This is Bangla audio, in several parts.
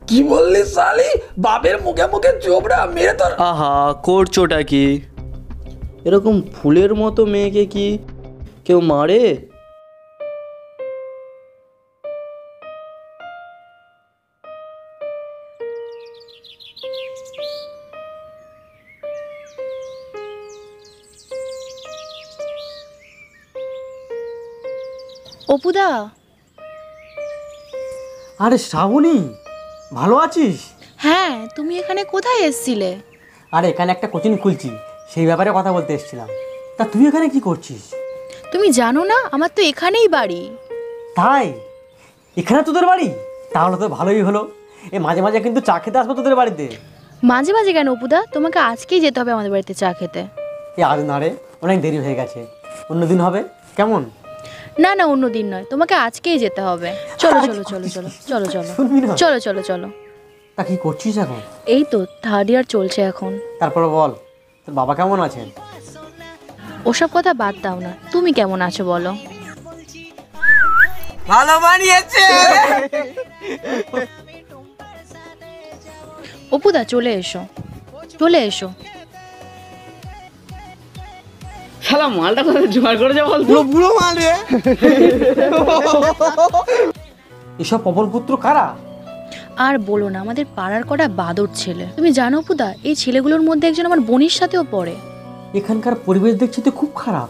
কি বললি শালি? বাপের মুখে মুখে চোপড়া মেরে তোর। আহা, করছোটা কি? এরকম ফুলের মতো মেয়েকে কি কেউ মারে? অপুদা, আরে শ্রাবণী, ভালো আছিস? হ্যাঁ, তুমি এখানে কোথায় এসছিলে? আরে এখানে একটা কোচিং খুলছি, সেই ব্যাপারে কথা বলতে এসেছিলাম। তা তুই এখানে কি করছিস? তুমি জানো না আমার তো এখানেই বাড়ি। তাই? এখানে তোদের বাড়ি? তাহলে তো ভালোই হলো। মাঝে মাঝে কিন্তু চা খেতে আসবো তোদের বাড়িতে। মাঝে মাঝে কেন অপুদা? তোমাকে আজকেই যেতে হবে আমাদের বাড়িতে চা খেতে। আজ না রে, অনেক দেরি হয়ে গেছে, অন্যদিন হবে কেমন? না না, অন্য দিন নয়, তোমাকে আজকেই যেতে হবে। চলো চলো চলো চলো চলো চলো শুনবি না? চলো চলো চলো। তা কি করছিস এখন? এই তো থার্ড ইয়ার চলছে এখন। তারপরে বল, তোর বাবা কেমন আছেন? ওসব কথা বাদ দাও না, তুমি কেমন আছো বলো? ভালো বানিয়েছে। অপুদা চলে এসো, চলে এসো। শালা মালটা কোথায় জোগাড় করে যাবো? বুড়ো মাল রে। এসব পবনপুত্র কারা? আর বলো না, আমাদের পাড়ার কটা বাদর ছেলে। তুমি জানো অপুদা, এই ছেলেগুলোর মধ্যে একজন আমার বোনের সাথেও পড়ে। এখানকার পরিবেশ দেখছি তো খুব খারাপ।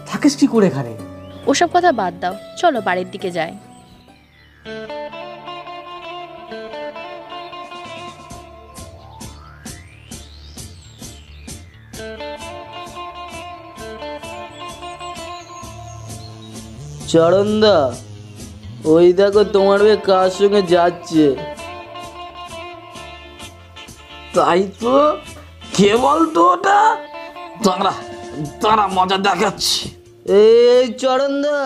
থাকিস কি করে এখানে? ওসব কথা বাদ দাও, চলো বাড়ির দিকে যাই। চরণদা, ওই দেখো তোমার মেয়ে কার সঙ্গে যাচ্ছে। তাই তো, কে বলতো ওটা? দাঁড়া দাঁড়া, মজা দেখাচ্ছি। এই চরণদা,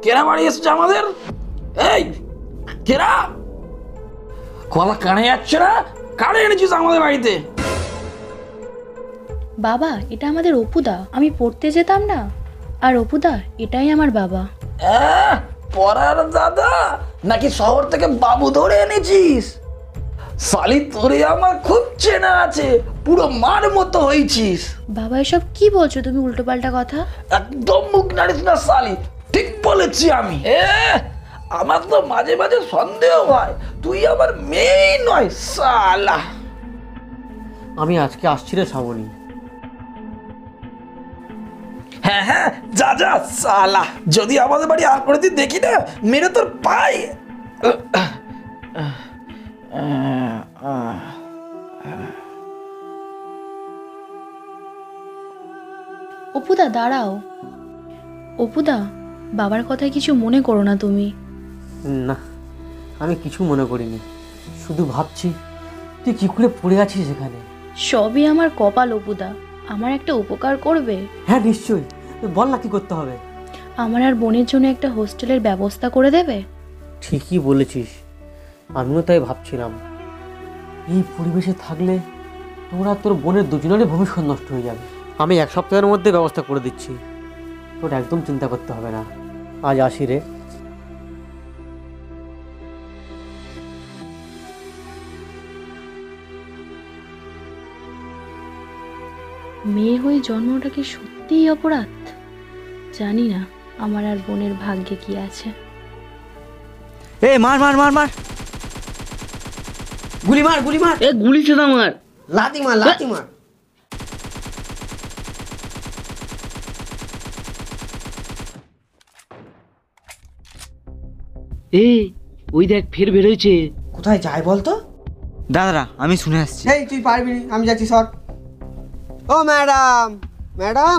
কেরা বাড়ি এসছে আমাদের? এই কেরা? কথা কানে যাচ্ছে না? কারে এনেছিস আমাদের বাড়িতে? বাবা, এটা আমাদের অপুদা, আমি পড়তে যেতাম না। আর অপুদা, এটাই আমার বাবা। পড়ার দাদা নাকি শহর থেকে বাবু ধরে এনেছিস? শালি তোরে আমার খুব চেনা আছে, পুরো মার মতো হয়েছিস। বাবা, এসব কি বলছো তুমি উল্টোপাল্টা কথা? একদম মুখ নাড়িস না শালি, ঠিক বলেছি আমি। আমার তো মাঝে মাঝে সন্দেহ হয় তুই আমার মেয়েই নয় শালা। আমি আজকে আসছি রে শ্রাবণী। হ্যাঁ হ্যাঁ, যা যা শালা, যদি আমাদের বাড়ি আর করে তুই দেখি না, মেরে তোর পাই। অপুদা দাঁড়াও। অপুদা, বাবার কথায় কিছু মনে করো না তুমি। না, আমি কিছু মনে করিনি, শুধু ভাবছি তুই কি করে পড়ে আছিস এখানে। সবই আমার কপাল অপুদা, আমার একটা উপকার করবে? হ্যাঁ নিশ্চয়ই, বল না কি করতে হবে। আমার আর বোনের জন্য একটা হোস্টেলের ব্যবস্থা করে দেবে? ঠিকই বলেছিস, আমিও তাই ভাবছিলাম। এই পরিবেশে থাকলে তোরা তোর বোনের দুজনেরই ভবিষ্যৎ নষ্ট হয়ে যাবে। আমি এক সপ্তাহের মধ্যে ব্যবস্থা করে দিচ্ছি, তোর একদম চিন্তা করতে হবে না। আজ আসি রে। মেয়ে হয়ে জন্মটা কি সত্যিই অপরাধ? জানি না আমার আর বোনের ভাগ্যে কি আছে। এ মার মার মার মার, গুলি মার গুলি মার। এ গুলি ছেদা মার, লাথি মার লাথি মার। ওই দেখ ফের বেরোয়েছে। কোথায় যায় বলতো? দাদা আমি শুনে আসছি। এই তুই পারবি না, আমি যাচ্ছি সর। ও ম্যাডাম, ম্যাডাম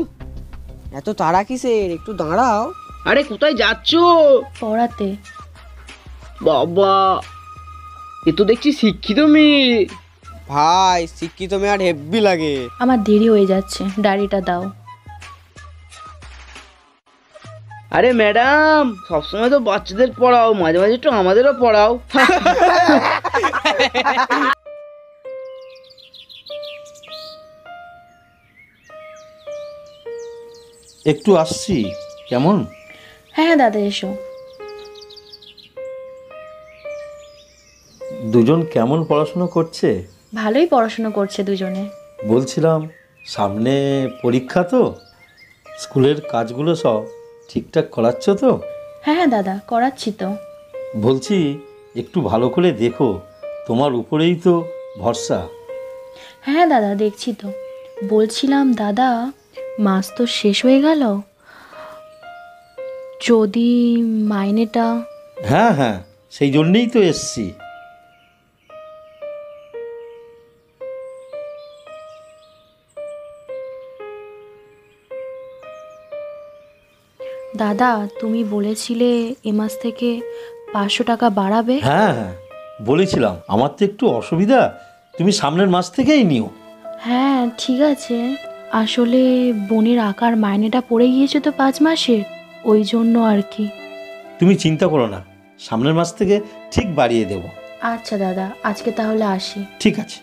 এত তাড়া কিসের, একটু দাঁড়াও। আরে কোথায় যাচ্ছ? পড়াতে। বাবা, এ তো দেখছি শিক্ষিত মেয়ে। ভাই শিক্ষিত মেয়ে আর হেব্বি লাগে। আমার দেরি হয়ে যাচ্ছে, ডায়েরিটা দাও। আরে ম্যাডাম, সবসময় তো বাচ্চাদের পড়াও, মাঝে মাঝে একটু আমাদেরও পড়াও। একটু আসছি, কেমন? হ্যাঁ দাদা এসো। দুজন কেমন পড়াশুনো করছে? ভালোই পড়াশোনা করছে দুজনে। বলছিলাম, সামনে পরীক্ষা তো, স্কুলের কাজগুলো সব ঠিকঠাক করাচ্ছ তো? হ্যাঁ দাদা করাচ্ছি তো। বলছি একটু ভালো করে দেখো, তোমার উপরেই তো ভরসা। হ্যাঁ দাদা দেখছি তো। বলছিলাম দাদা, মাস তো শেষ হয়ে গেল, যদি মাইনেটা। হ্যাঁ হ্যাঁ, সেই জন্যেই তো এসছি। দাদা তুমি বলেছিলে এ মাস থেকে 500 টাকা বাড়াবে। হ্যাঁ হ্যাঁ, বলেছিলাম, আমার তো একটু অসুবিধা, তুমি সামনের মাস থেকেই নিও। হ্যাঁ ঠিক আছে, আসলে বোনের আঁকার মাইনেটা পড়ে গিয়েছে তো 5 মাসের, ওই জন্য আর কি। তুমি চিন্তা করো না, সামনের মাস থেকে ঠিক বাড়িয়ে দেব। আচ্ছা দাদা, আজকে তাহলে আসি। ঠিক আছে।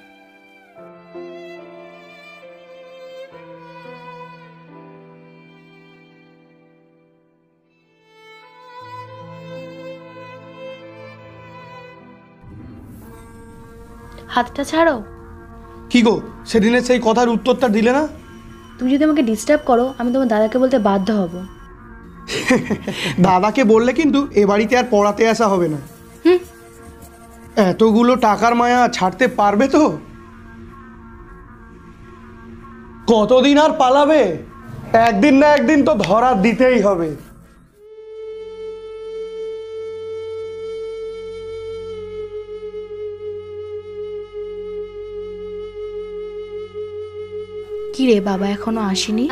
হাতটা ছাড়ো। কি গো, সেদিনের সেই কথার উত্তরটা দিলে না? তুমি যদি আমাকে ডিস্টার্ব করো, আমি তোমার দাদাকে বলতে বাধ্য হব। দাদাকে বললে কিন্তু এ বাড়িতে আর পড়াতে আসা হবে না। হুম। এতগুলো টাকার মায়া ছাড়তে পারবে তো? কতদিন আর পালাবে? একদিন না একদিন তো ধরা দিতেই হবে। কি রে বাবা, এখনো আসেনি?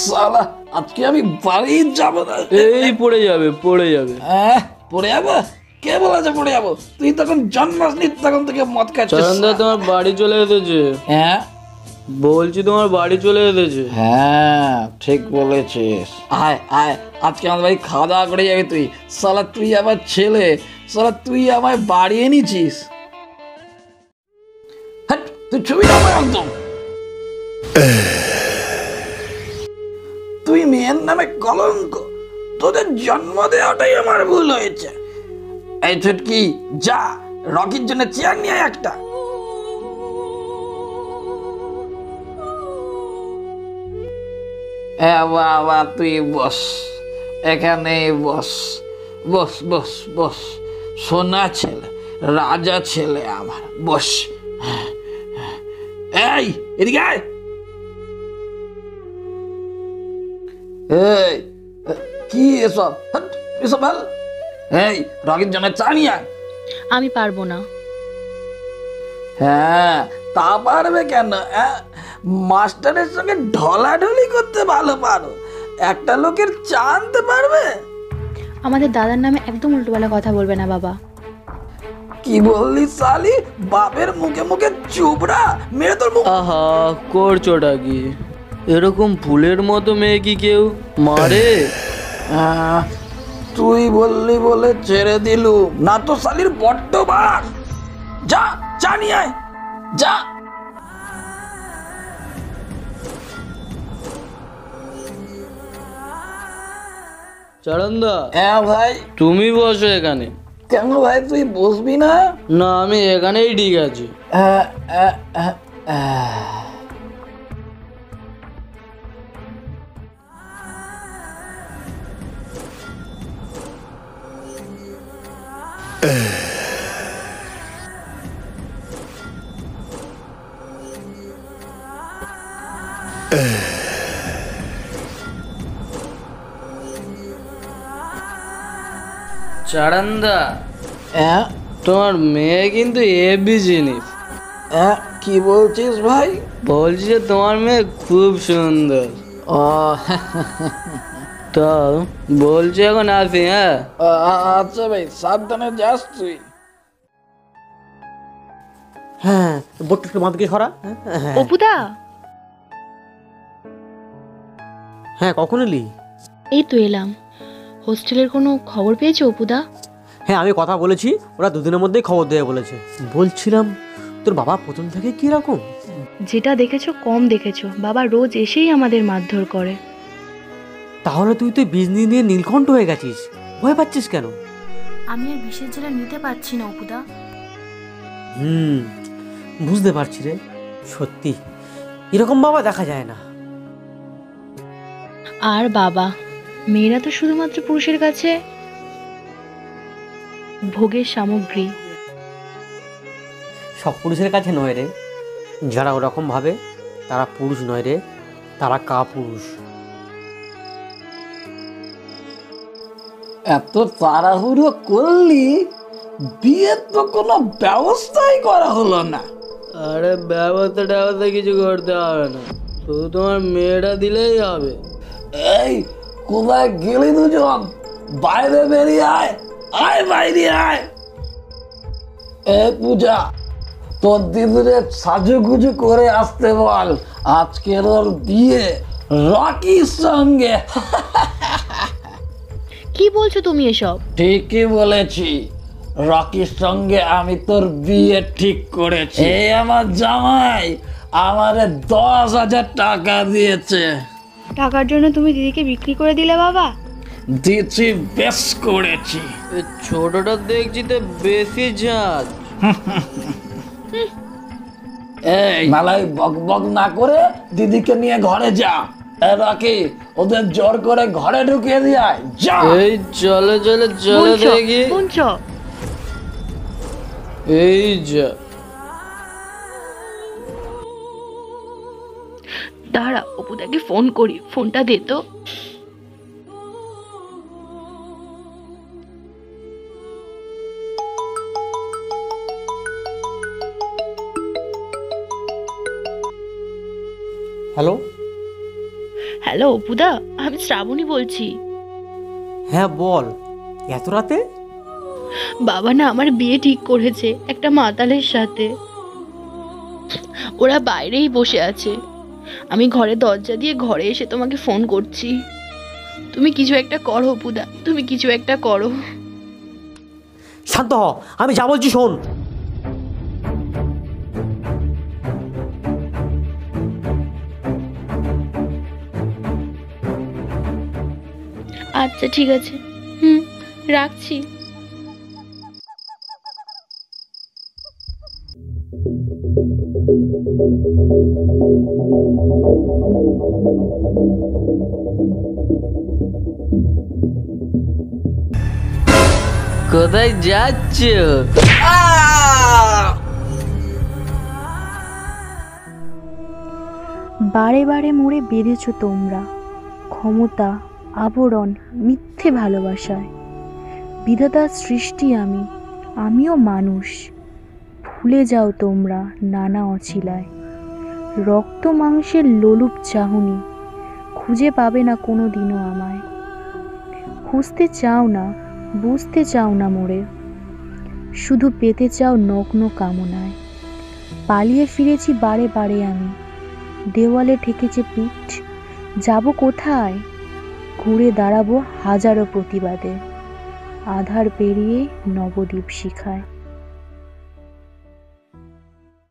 সালা, আজকে আমি বাড়ি যাব না। এই পড়ে যাবে, পড়ে যাবে। পড়ে যাবো? কে বলেছে পড়ে যাবো? তুই তখন জন্মাসনি, তখন থেকে মদ খাচ্ছিস। চরণদা তোমার বাড়ি চলে এসেছে। হ্যাঁ বলছি তোমার বাড়ি চলে এসেছে। হ্যাঁ ঠিক বলেছিস। আয় আয়, আজকে আমার বাড়ি খাওয়া দাওয়া করে যাবি তুই। সালা তুই আমার ছেলে, সালা তুই আমায় বাড়ি এনেছিস। হ্যাট, তুই ছবি আমার একদম। তুই মেয়ের নামে কলঙ্ক, তোদের জন্ম দেওয়াটাই আমার ভুল হয়েছে। এই ছুটকি, যা রকির জন্য চেয়ার নিয়ে আয় একটা। বাবা তুই বস, এখানে বস, বস বস বস, সোনা ছেলে, রাজা ছেলে আমার, বস। এই এদিকে আয়। এই কি এসব? হাট, এসব ভাল। এই রকির জন্য চা নিয়ে আয়। আমি পারবো না। হ্যাঁ তা পারবে কেন? মাস্টারের সঙ্গে ঢলাঢলি করতে ভালো পারো, একটা লোকের চা আনতে পারবে? আমাদের দাদার নামে একদম উল্টোপাল্টা কথা বলবে না বাবা। কি বললি সালি? বাপের মুখে মুখে চুপড়া মেরে তোর মুখ। আহা, করছোটা কি? এরকম ফুলের মতো মেয়ে কি কেউ মারে? তুই বললি বলে ছেড়ে দিলু, না তো সালির বড্ড বাস। যা চা নিয়ে আয়, যা। চরণদা, হ্যাঁ ভাই। তুমি বসো এখানে। কেন ভাই, তুই বসবি না? না, আমি এখানেই ঠিক আছি। আহ, আহ, আহ, আহ। চরণদা, তোমার মেয়ে কিন্তু হেভি জিনিস। কি বলছিস ভাই? বলছি যে তোমার মেয়ে খুব সুন্দর। ও তো বলছি এখন আসি, হ্যাঁ? আচ্ছা ভাই, সাবধানে যাস তুই। হ্যাঁ, বোটটা একটু বাঁধকে সরা। হ্যাঁ অপুদা, হ্যাঁ, কখন এলি? এই তো এলাম। হোস্টেলের কোনো খবর পেয়েছো অপুদা? হ্যাঁ, আমি কথা বলেছি, ওরা দুদিনের মধ্যেই খবর দেবে বলেছে। বলছিলাম তোর বাবা প্রথম থেকে কিরকম? যেটা দেখেছো কম দেখেছো, বাবা রোজ এসেই আমাদের মারধর করে। তাহলে তুই তো বিজনেস নিয়ে নীলকণ্ঠ হয়ে গেছিস, ভয় পাচ্ছিস কেন? আমি আর বিশেষ জেলা নিতে পারছি না অপুদা। বুঝতে পারছি রে, সত্যি এরকম বাবা দেখা যায় না। আর বাবা, মেয়েরা তো শুধুমাত্র পুরুষের কাছে ভোগের সামগ্রী। সব পুরুষের কাছে নয় রে, যারা ওরকম ভাবে তারা পুরুষ নয় রে, তারা কাপুরুষ। এত তাড়াহুড়ো করলি, বিয়ের তো কোনো ব্যবস্থাই করা হলো না। আরে ব্যবস্থা কিছু করতে হবে না, শুধু তোমার মেয়েটা দিলেই হবে। এই কোথায় গেলি দুজন? বাইরে বেরিয়ে আয়, আয় বাইরে আয়। এ পূজা, তোর দিদিরে সাজুগুজু করে আসতে বল, আজকের ওর বিয়ে রকির সঙ্গে। কি বলছো তুমি এসব? ঠিকই বলেছি, রকির সঙ্গে আমি তোর বিয়ে ঠিক করেছি। এই আমার জামাই আমারে 10,000 টাকা দিয়েছে। টাকার জন্য তুমি দিদিকে বিক্রি করে দিলে বাবা? দিচ্ছি, বেশ করেছি। এই ছোটটা দেখছি তো বেশি ঝাঁজ। এই মালাই বক বক না করে দিদিকে নিয়ে ঘরে যা। এ রকি, ওদের জোর করে ঘরে ঢুকিয়ে দিয়ে যা। এই চলে চলে চলে দেখি, শুনছো? এই যা। দাঁড়া, অপুদাকে ফোন করি, ফোনটা দে তো। হ্যালো। হ্যালো অপুদা, আমি শ্রাবণী বলছি। হ্যাঁ বল, এত রাতে? বাবা না আমার বিয়ে ঠিক করেছে একটা মাতালের সাথে। ওরা বাইরেই বসে আছে, আমি ঘরে দরজা দিয়ে ঘরে এসে তোমাকে ফোন করছি। তুমি কিছু একটা করো অপুদা, তুমি কিছু একটা করো। শান্ত হ, আমি যা বলছি শোন। আচ্ছা ঠিক আছে, রাখছি। কোথায় যাচ্ছ? বারে বারে মোড়ে বেঁধেছ তোমরা ক্ষমতা, আবরণ, মিথ্যে ভালোবাসায়। বিধাতার সৃষ্টি আমিও মানুষ। ভুলে যাও তোমরা নানা অছিলায়। রক্ত মাংসের লোলুপ চাহনি খুঁজে পাবে না কোনো দিনও আমায়। খুঁজতে চাও না, বুঝতে চাও না মোরে, শুধু পেতে চাও নগ্ন কামনায়। পালিয়ে ফিরেছি বারে বারে আমি, দেওয়ালে ঠেকেছে পিঠ। যাব কোথায়? ঘুরে দাঁড়াবো হাজারো প্রতিবাদে, আধার পেরিয়ে নবদ্বীপ শিখায়।